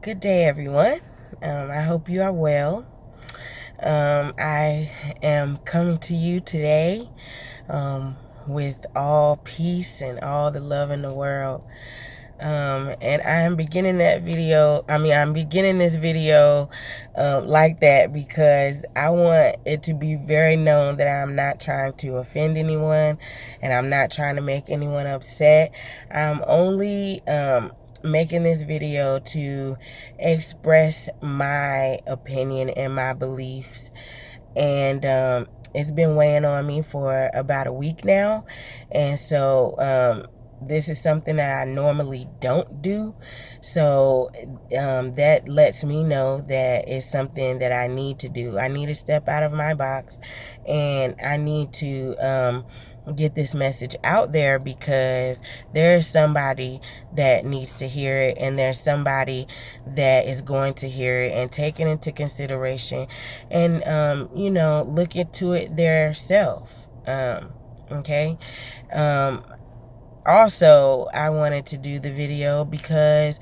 Good day, everyone. I hope you are well. I am coming to you today with all peace and all the love in the world. And I'm beginning I'm beginning this video like that because I want it to be very known that I'm not trying to offend anyone and I'm not trying to make anyone upset. I'm only making this video to express my opinion and my beliefs. And it's been weighing on me for about a week now. And so this is something that I normally don't do. So that lets me know that it's something that I need to do. I need to step out of my box and I need to get this message out there because there's somebody that needs to hear it, and there's somebody that is going to hear it and take it into consideration and look into it their self. Okay. Also, I wanted to do the video because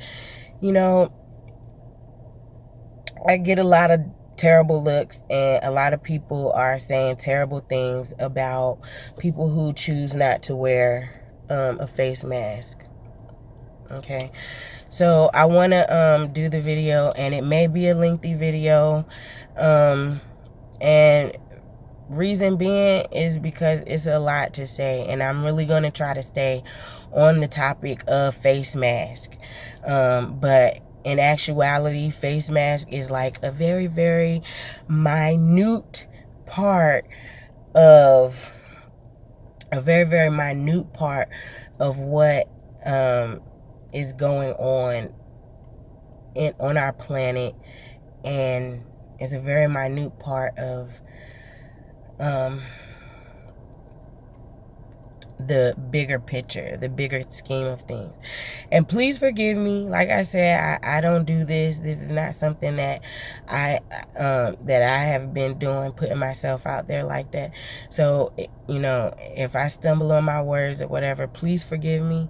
I get a lot of terrible looks, and a lot of people are saying terrible things about people who choose not to wear a face mask. Okay, so I want to do the video, and it may be a lengthy video, and reason being is because it's a lot to say, and I'm really going to try to stay on the topic of face mask. But in actuality, face mask is like a very, very minute part of what is going on our planet, and it's a very minute part of the bigger picture, the bigger scheme of things. And please forgive me. Like I said, I don't do this. This is not something that I have been doing, putting myself out there like that. So, if I stumble on my words or whatever, please forgive me.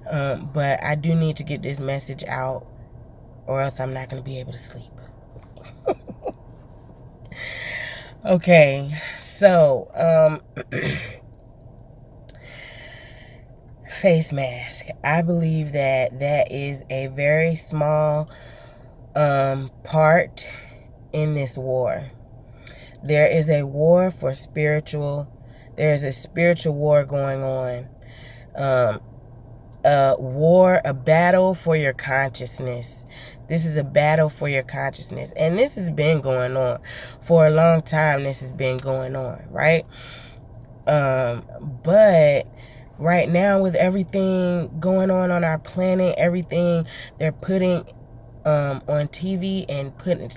But I do need to get this message out, or else I'm not going to be able to sleep. Okay, so face mask. I believe that is a very small part in this war. There is a war for spiritual. There is a spiritual war going on. A battle for your consciousness. This is a battle for your consciousness. And this has been going on for a long time. This has been going on, right? But right now, with everything going on our planet, everything they're putting on TV and putting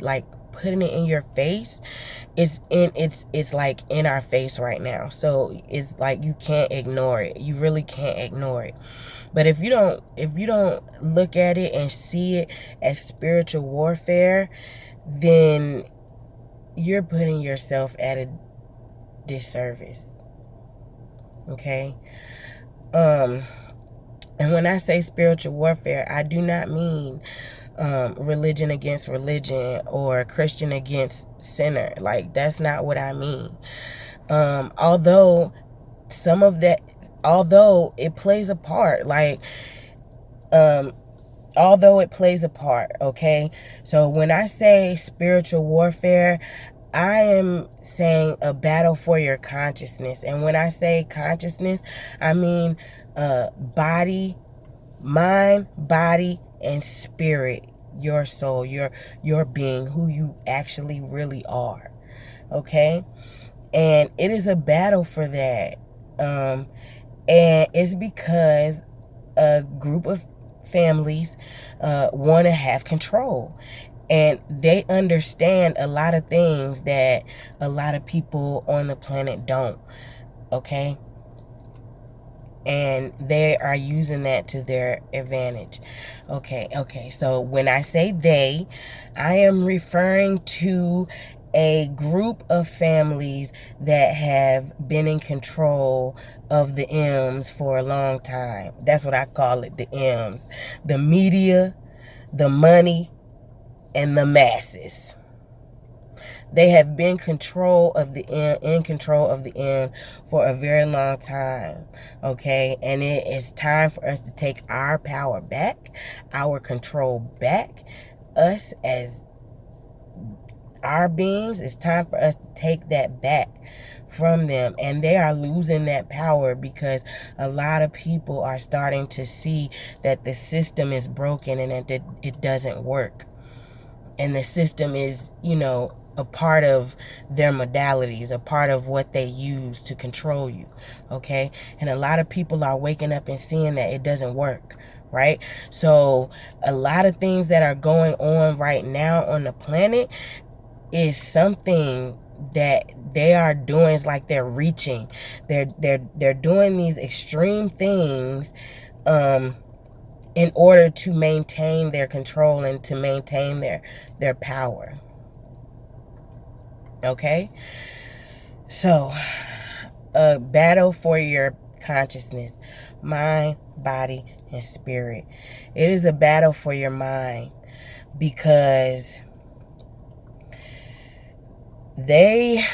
it in your face, it's like in our face right now. So it's like you can't ignore it. You really can't ignore it. But if you don't look at it and see it as spiritual warfare, then you're putting yourself at a disservice. Okay? And when I say spiritual warfare, I do not mean religion against religion or Christian against sinner. Like, that's not what I mean. Although it plays a part, okay? So when I say spiritual warfare, I am saying a battle for your consciousness. And when I say consciousness, I mean mind, body, and spirit, your soul, your being, who you actually really are. Okay? And it is a battle for that. And it's because a group of families want to have control. And they understand a lot of things that a lot of people on the planet don't. Okay? And they are using that to their advantage. Okay. So when I say they, I am referring to a group of families that have been in control of the M's for a long time. That's what I call it, the M's. The media, the money, and the masses. They have been in control of the end for a very long time. Okay, and it is time for us to take our power back, our control back, us as our beings. It's time for us to take that back from them, and they are losing that power because a lot of people are starting to see that the system is broken and that it doesn't work, and the system is, a part of their modalities, a part of what they use to control you. Okay, and a lot of people are waking up and seeing that it doesn't work, right? So a lot of things that are going on right now on the planet is something that they are doing. It's like they're reaching. They're doing these extreme things in order to maintain their control and to maintain their power. Okay? So, a battle for your consciousness, mind, body, and spirit. It is a battle for your mind because they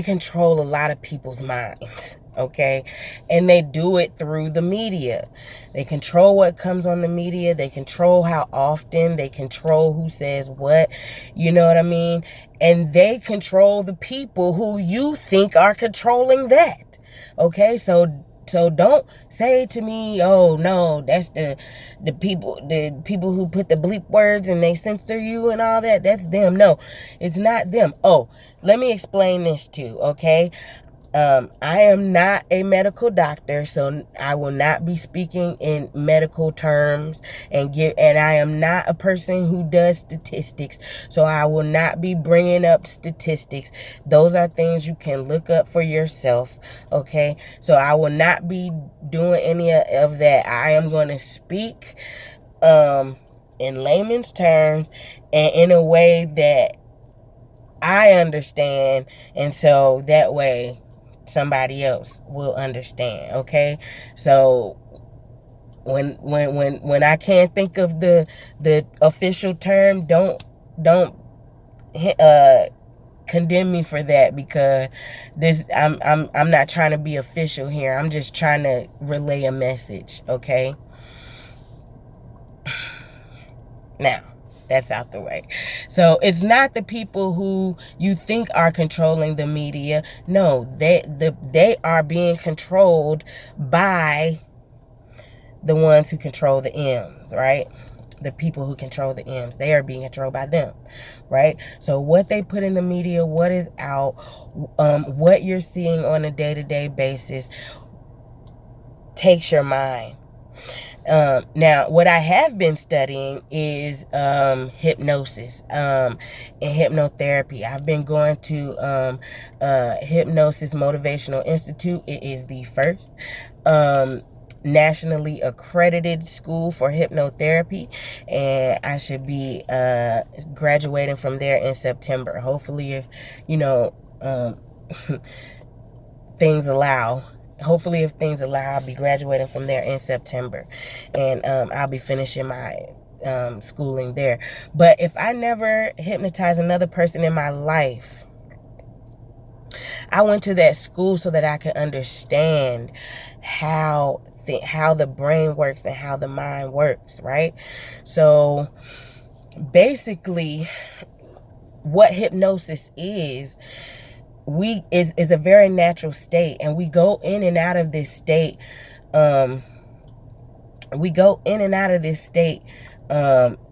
control a lot of people's minds, okay? And they do it through the media. They control what comes on the media. They control how often. They control who says what. You know what I mean? And they control the people who you think are controlling that, okay? So don't say to me, oh no, that's the people who put the bleep words and they censor you and all that. That's them. No, it's not them. Oh, let me explain this too, okay? I am not a medical doctor, so I will not be speaking in medical terms and I am not a person who does statistics, so I will not be bringing up statistics. Those are things you can look up for yourself, okay? So I will not be doing any of that. I am going to speak in layman's terms and in a way that I understand, and so that way somebody else will understand, okay? So when I can't think of the official term, don't condemn me for that, because I'm not trying to be official here. I'm just trying to relay a message, okay? Now, that's out the way. So it's not the people who you think are controlling the media. No, they are being controlled by the ones who control the M's, right? The people who control the M's, they are being controlled by them, right? So what they put in the media, what is out, what you're seeing on a day-to-day basis takes your mind. Now, what I have been studying is hypnosis and hypnotherapy. I've been going to Hypnosis Motivational Institute. It is the first nationally accredited school for hypnotherapy, and I should be graduating from there in September. Hopefully, if things allow. Hopefully, if things allow, I'll be graduating from there in September, and I'll be finishing my schooling there. But if I never hypnotize another person in my life, I went to that school so that I could understand how the brain works and how the mind works, right? So basically, what hypnosis is a very natural state, and we go in and out of this state.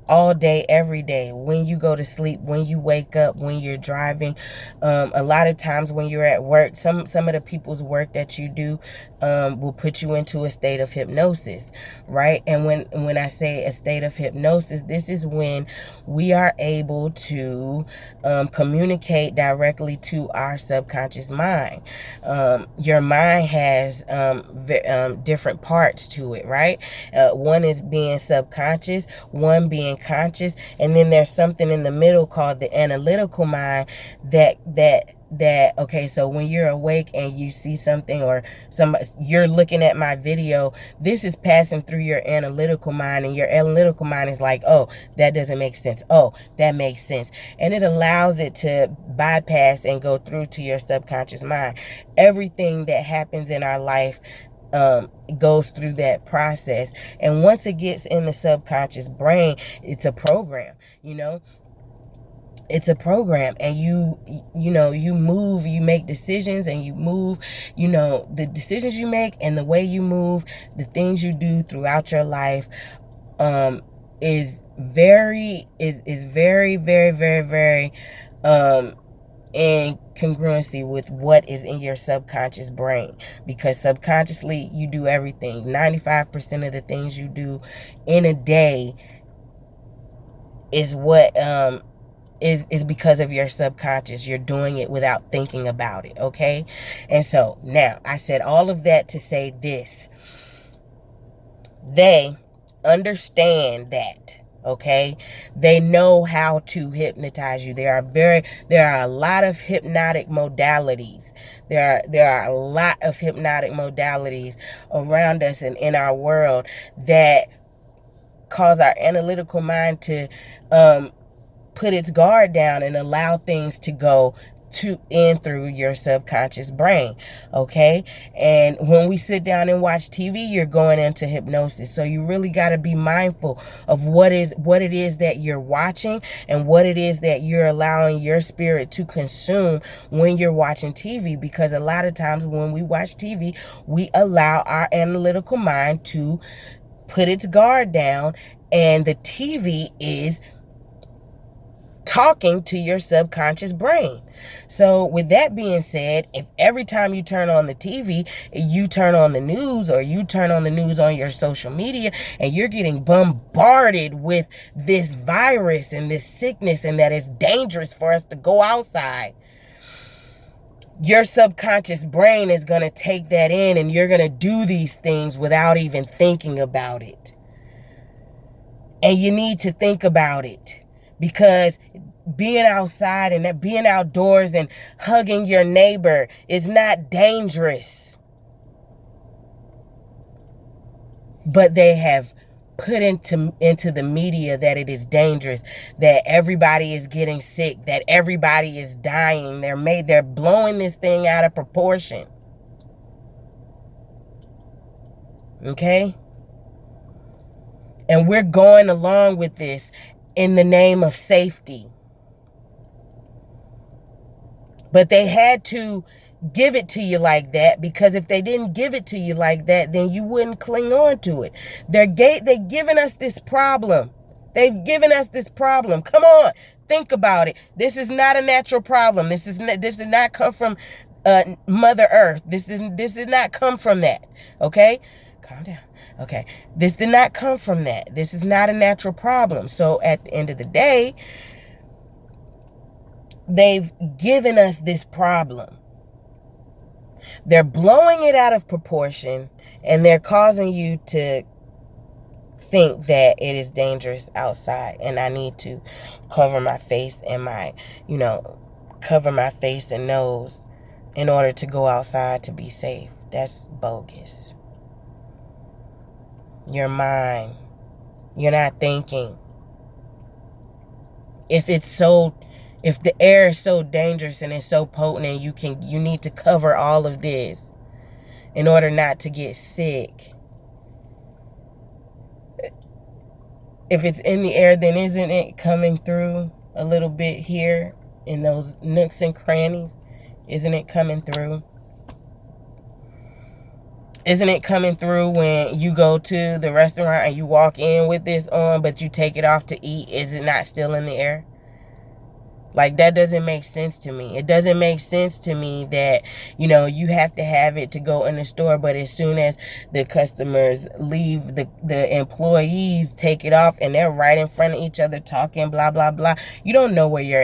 All day, every day, when you go to sleep, when you wake up, when you're driving, a lot of times when you're at work. Some of the people's work that you do will put you into a state of hypnosis, right? And when I say a state of hypnosis, this is when we are able to communicate directly to our subconscious mind. Your mind has different parts to it, right? One is being subconscious, one being conscious, and then there's something in the middle called the analytical mind that okay, so when you're awake and you see something, or you're looking at my video, this is passing through your analytical mind, and your analytical mind is like, oh, that doesn't make sense, oh, that makes sense, and it allows it to bypass and go through to your subconscious mind. Everything that happens in our life goes through that process, and once it gets in the subconscious brain, it's a program, it's a program, and you move, you make decisions, and you move, the decisions you make and the way you move, the things you do throughout your life is very, very, very, very, very in congruency with what is in your subconscious brain, because subconsciously you do everything. 95% of the things you do in a day is what is because of your subconscious. You're doing it without thinking about it, okay? And so now I said all of that to say this: they understand that, okay? They know how to hypnotize you. There are a lot of hypnotic modalities. There are a lot of hypnotic modalities around us and in our world that cause our analytical mind to put its guard down and allow things to go to in through your subconscious brain, okay? And when we sit down and watch TV, you're going into hypnosis. So you really got to be mindful of what it is that you're watching, and what it is that you're allowing your spirit to consume when you're watching TV, because a lot of times when we watch TV, we allow our analytical mind to put its guard down, and the TV is talking to your subconscious brain. So with that being said, if every time you turn on the TV, you turn on the news, or you turn on the news on your social media, and you're getting bombarded with this virus and this sickness, and that it's dangerous for us to go outside, your subconscious brain is going to take that in, and you're going to do these things without even thinking about it. And you need to think about it, because being outside and being outdoors and hugging your neighbor is not dangerous. But they have put into the media that it is dangerous, that everybody is getting sick, that everybody is dying. They're blowing this thing out of proportion. Okay? And we're going along with this in the name of safety. But they had to give it to you like that, because if they didn't give it to you like that, then you wouldn't cling on to it. They're giving us this problem. They've given us this problem. Come on, think about it. This is not a natural problem. This did not come from Mother Earth. This did not come from that. Okay? Calm down. Okay. This did not come from that. This is not a natural problem. So at the end of the day, they've given us this problem. They're blowing it out of proportion, and they're causing you to think that it is dangerous outside, and I need to cover my face and cover my face and nose in order to go outside to be safe. That's bogus. Your mind. You're not thinking. If the air is so dangerous and it's so potent, and you need to cover all of this in order not to get sick. If it's in the air, then isn't it coming through a little bit here in those nooks and crannies? Isn't it coming through? Isn't it coming through when you go to the restaurant and you walk in with this on, but you take it off to eat? Is it not still in the air? Like, that doesn't make sense to me. It doesn't make sense to me that, you have to have it to go in the store, but as soon as the customers leave, the employees take it off, and they're right in front of each other talking, blah, blah, blah. You don't know where your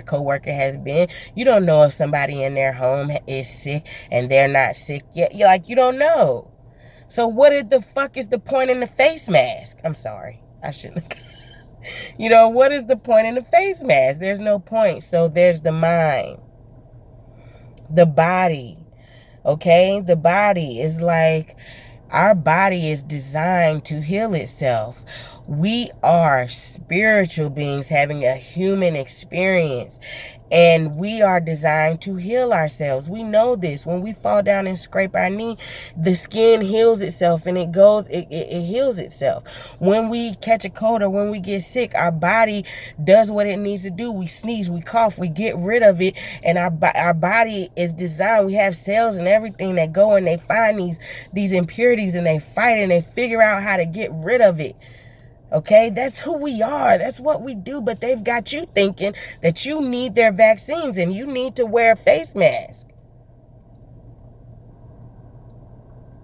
coworker has been. You don't know if somebody in their home is sick and they're not sick yet. You don't know. So what the fuck is the point in the face mask? I'm sorry. I shouldn't. What is the point in the face mask? There's no point. So there's the mind, the body. Okay? The body is like, our body is designed to heal itself. We are spiritual beings having a human experience, and we are designed to heal ourselves. We know this. When we fall down and scrape our knee, the skin heals itself, and it heals itself. When we catch a cold or when we get sick, our body does what it needs to do. We sneeze, we cough, we get rid of it, and our body is designed. We have cells and everything that go and they find these impurities, and they fight and they figure out how to get rid of it. Okay, that's who we are. That's what we do. But they've got you thinking that you need their vaccines and you need to wear a face mask.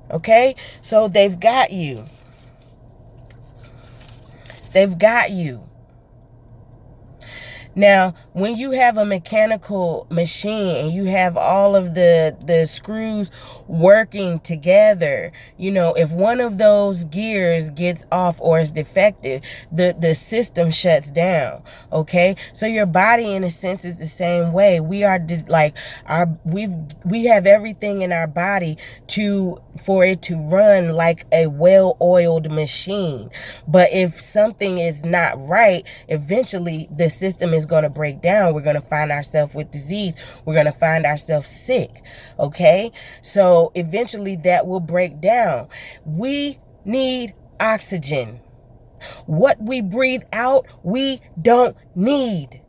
Okay, so they've got you. They've got you. Now, when you have a mechanical machine and you have all of the screws working together, if one of those gears gets off or is defective, the system shuts down. Okay, so your body, in a sense, is the same way. We are we have everything in our body for it to run like a well-oiled machine. But if something is not right, eventually the system is going to break down. We're going to find ourselves with disease. We're going to find ourselves sick. Okay? So eventually that will break down. We need oxygen. What we breathe out, we don't need.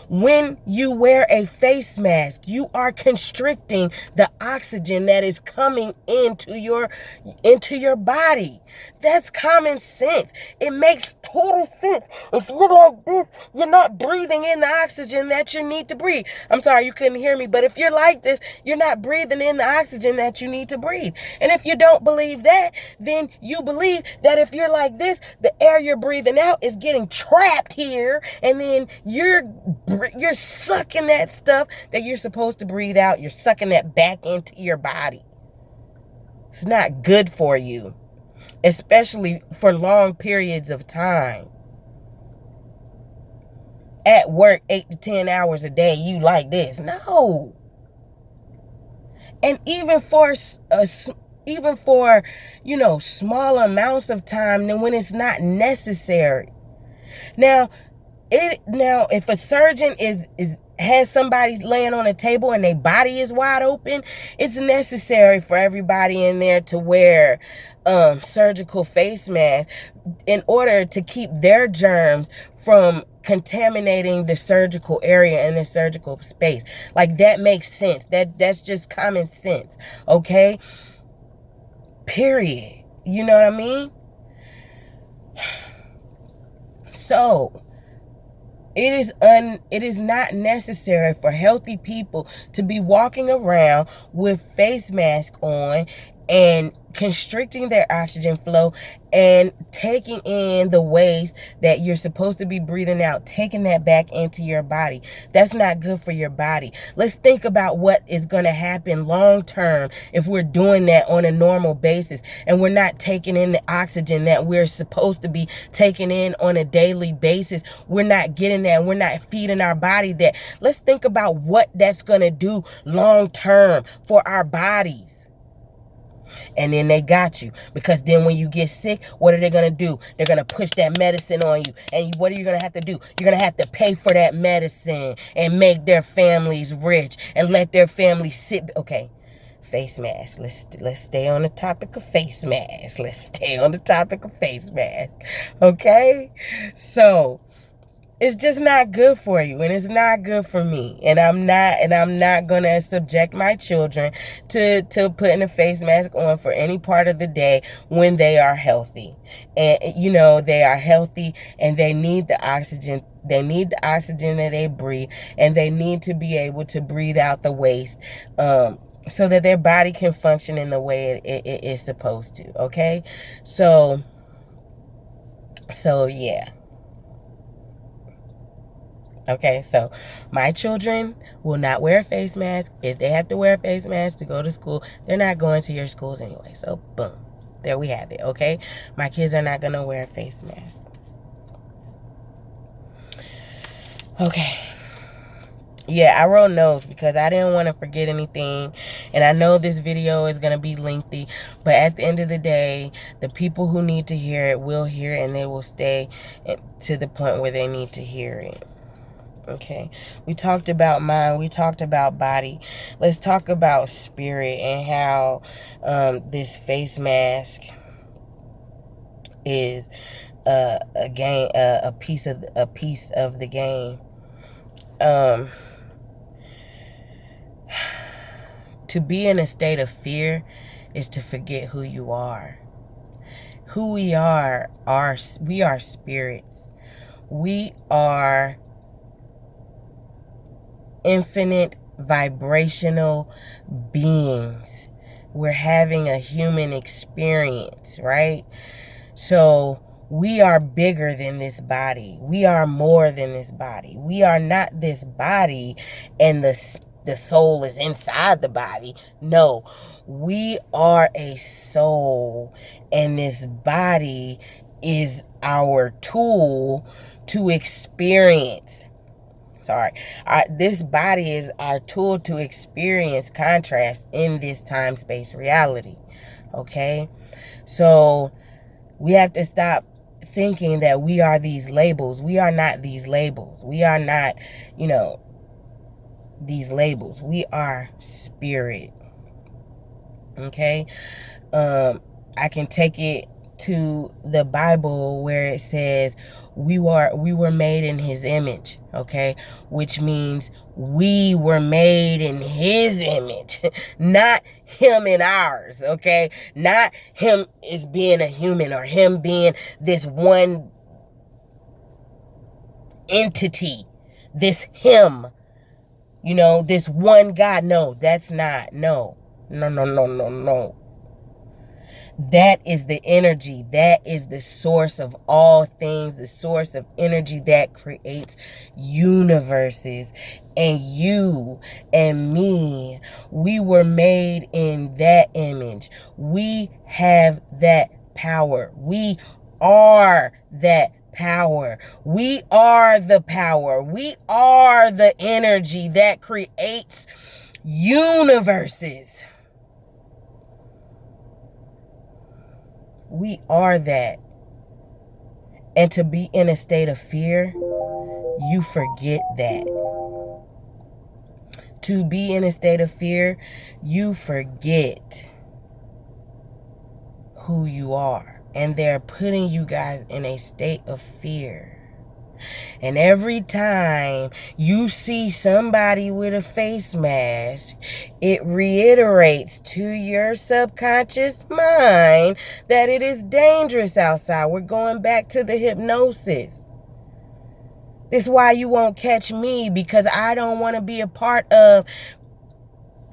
When you wear a face mask, you are constricting the oxygen that is coming into your body. That's common sense. It makes total sense. If you're like this, you're not breathing in the oxygen that you need to breathe. I'm sorry, you couldn't hear me, but if you're like this, you're not breathing in the oxygen that you need to breathe. And if you don't believe that, then you believe that if you're like this, the air you're breathing out is getting trapped here, and then you're sucking that stuff that you're supposed to breathe out. You're sucking that back into your body. It's not good for you, especially for long periods of time. At work, 8 to 10 hours a day, you like this. No. And even for small amounts of time, then when it's not necessary. Now, if a surgeon has somebody laying on a table and their body is wide open, it's necessary for everybody in there to wear surgical face masks in order to keep their germs from contaminating the surgical area and the surgical space. Like, that makes sense. That's just common sense. Okay? Period. You know what I mean? So, it is not necessary for healthy people to be walking around with face masks on and constricting their oxygen flow and taking in the waste that you're supposed to be breathing out, taking that back into your body. That's not good for your body. Let's think about what is going to happen long term if we're doing that on a normal basis and we're not taking in the oxygen that we're supposed to be taking in on a daily basis. We're not getting that. We're not feeding our body that. Let's think about what that's going to do long term for our bodies. And then they got you, because then when you get sick, what are they going to do? They're going to push that medicine on you. And what are you going to have to do? You're going to have to pay for that medicine and make their families rich and let their families sit. Okay, face mask. Let's stay on the topic of face mask. Let's stay on the topic of face mask. Okay? So, it's just not good for you, and it's not good for me. And I'm not gonna subject my children to putting a face mask on for any part of the day when they are healthy. And they are healthy and they need the oxygen. They need the oxygen that they breathe, and they need to be able to breathe out the waste, so that their body can function in the way it is supposed to. Okay, so yeah. Okay, so my children will not wear a face mask. If they have to wear a face mask to go to school, they're not going to your schools anyway. So, boom. there we have it, okay? My kids are not going to wear a face mask. Okay. Yeah, I wrote notes because I didn't want to forget anything. And I know this video is going to be lengthy. But at the end of the day, the people who need to hear it will hear it. And they will stay to the point where they need to hear it. Okay. We talked about mind. We talked about body. Let's talk about spirit and how this face mask is a game, a piece of the game. To be in a state of fear is to forget who you are. Who we are spirits. We are infinite vibrational beings. We're having a human experience, right? So we are bigger than this body. We are more than this body. We are not this body and the soul is inside the body. No, we are a soul, and this body is our tool to experience. This body is our tool to experience contrast in this time-space reality. Okay? So we have to stop thinking that we are these labels. We are not these labels. We are not, these labels. We are spirit. Okay? I can take it to the Bible where it says we were made in his image, okay? Which means we were made in his image, not him in ours, okay? Not him as being a human or him being this one entity, this him, this one God. No, that's not. No. That is the energy. That is the source of all things, the source of energy that creates universes. And you and me, we were made in that image. We have that power. We are that power. We are the power. We are the energy that creates universes. We are that. And to be in a state of fear, you forget that. To be in a state of fear, you forget who you are. And they're putting you guys in a state of fear. And every time you see somebody with a face mask, it reiterates to your subconscious mind that it is dangerous outside. We're going back to the hypnosis. This is why you won't catch me, because I don't want to be a part of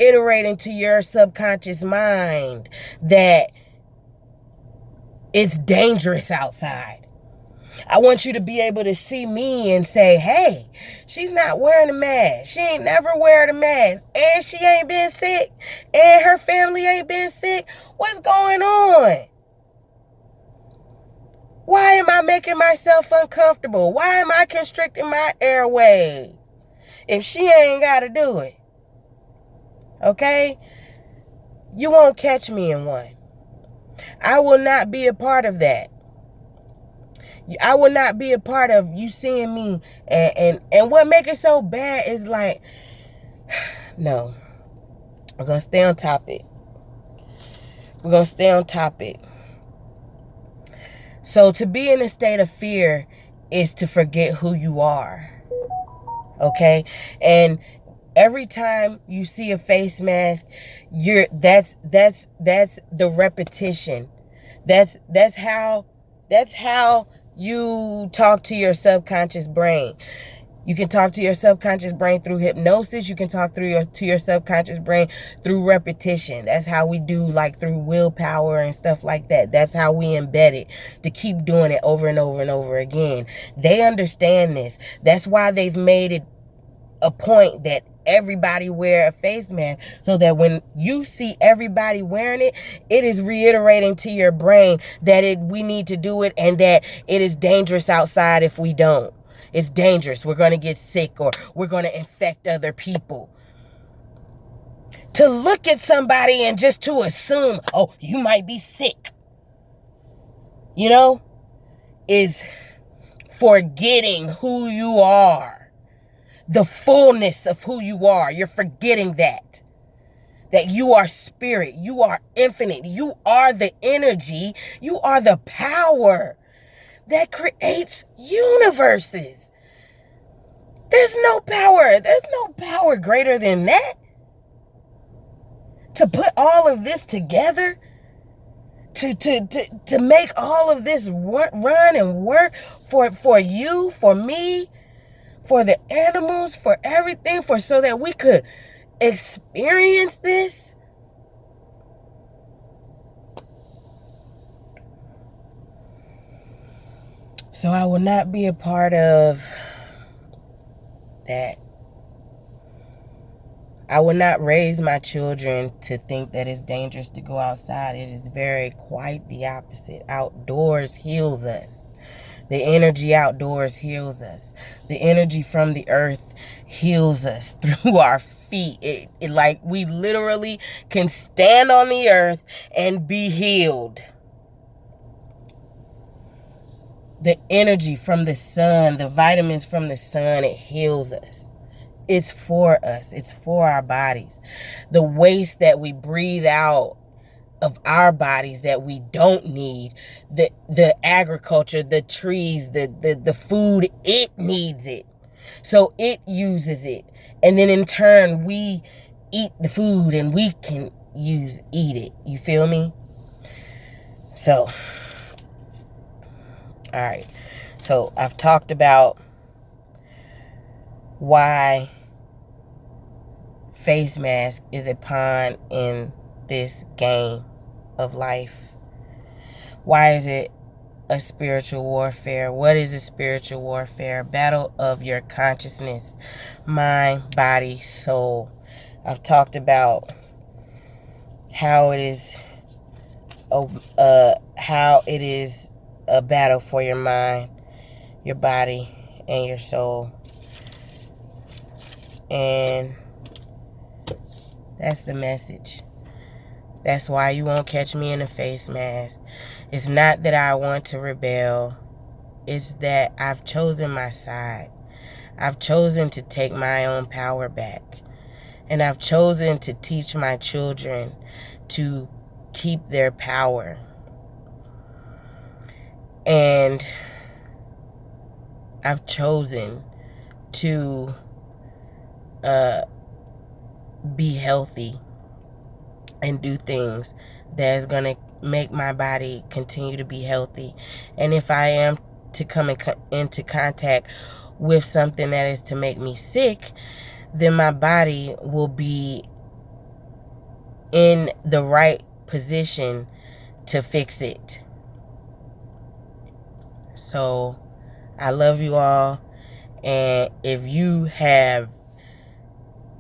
iterating to your subconscious mind that it's dangerous outside. I want you to be able to see me and say, hey, she's not wearing a mask. She ain't never wearing a mask. And she ain't been sick. And her family ain't been sick. What's going on? Why am I making myself uncomfortable? Why am I constricting my airway if she ain't got to do it? Okay? You won't catch me in one. I will not be a part of that. I will not be a part of you seeing me. And what make it so bad is like, no. We're going to stay on topic. We're going to stay on topic. So to be in a state of fear is to forget who you are. Okay? And every time you see a face mask, that's the repetition. That's how you talk to your subconscious brain. You can talk to your subconscious brain through hypnosis. You can talk to your subconscious brain through repetition. That's how we do, like through willpower and stuff like that. That's how we embed it, to keep doing it over and over and over again. They understand this. That's why they've made it a point that everybody wear a face mask, so that when you see everybody wearing it, it is reiterating to your brain that we need to do it, and that it is dangerous outside if we don't. It's dangerous. We're going to get sick, or we're going to infect other people. To look at somebody and just to assume, oh, you might be sick, is forgetting who you are. The fullness of who you are. You're forgetting that you are spirit. You are infinite. You are the energy. You are the power that creates universes. There's no power greater than that. To put all of this together, to make all of this run and work for you, for me, for the animals, for everything, so that we could experience this. So I will not be a part of that. I will not raise my children to think that it's dangerous to go outside. It is quite the opposite. Outdoors heals us. The energy outdoors heals us. The energy from the earth heals us through our feet. It like we literally can stand on the earth and be healed. The energy from the sun, the vitamins from the sun, it heals us. It's for us. It's for our bodies. The waste that we breathe out of our bodies that we don't need, the agriculture, the trees, the food, it needs it. So it uses it. And then in turn, we eat the food and we can eat it. You feel me? So, all right. So I've talked about why face mask is a pawn in this game of life. Why is it a spiritual warfare? What is a spiritual warfare? Battle of your consciousness, mind, body, soul. I've talked about how it is a battle for your mind, your body, and your soul. And that's the message. That's why you won't catch me in a face mask. It's not that I want to rebel. It's that I've chosen my side. I've chosen to take my own power back. And I've chosen to teach my children to keep their power. And I've chosen to be healthy and do things that's going to make my body continue to be healthy. And if I am to come into contact with something that is to make me sick, then my body will be in the right position to fix it. So I love you all. And if you have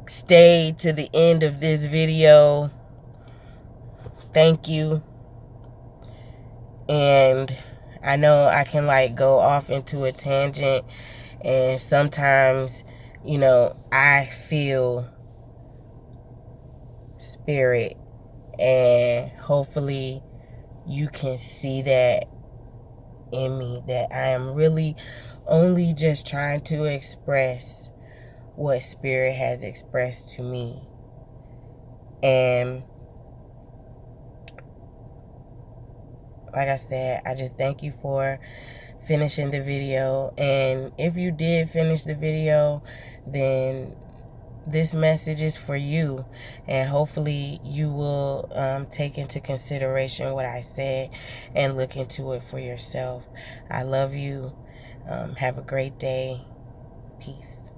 stayed to the end of this video, thank you. And I know I can go off into a tangent, and sometimes, I feel spirit, and hopefully you can see that in me, that I am really only just trying to express what spirit has expressed to me. And like I said, I just thank you for finishing the video. And if you did finish the video, then this message is for you. And hopefully you will take into consideration what I said and look into it for yourself. I love you. Have a great day. Peace.